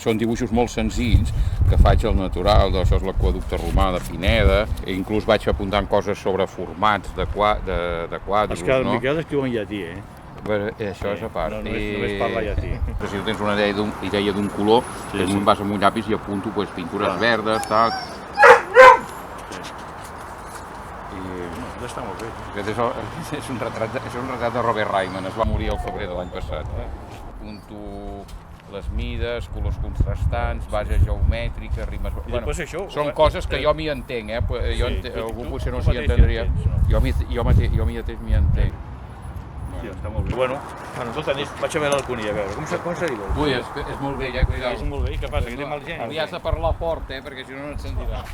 són dibuixos molt senzills que faig al natural, això és l'aqüeducte romà de Pineda, inclús vaig apuntant coses sobre formats de quadros, És que el no? Miquel escriu en llatí, Això és a part. Només parla llatí. Però si tu tens una idea d'un color, vas amb un llapis i apunto pintures verdes, tal. Està molt bé. Aquest és un retrat de Robert Ryman, es va morir al febrer de l'any passat. Apunto les mides, colors contrastants, bases geomètriques, rimes... després això... Són coses que jo m'hi entenc, algú potser no s'hi mateix entendria. t'entens, Jo m'hi mateix m'hi entenc. Està molt bé. Bueno, tota nit vaig a veure l'Alcuní, a veure. Com se diu? Ui, és molt vell, cuidao. És molt bé. I què passa, que té mal geni? Li has de parlar fort, perquè si no no et sentirà.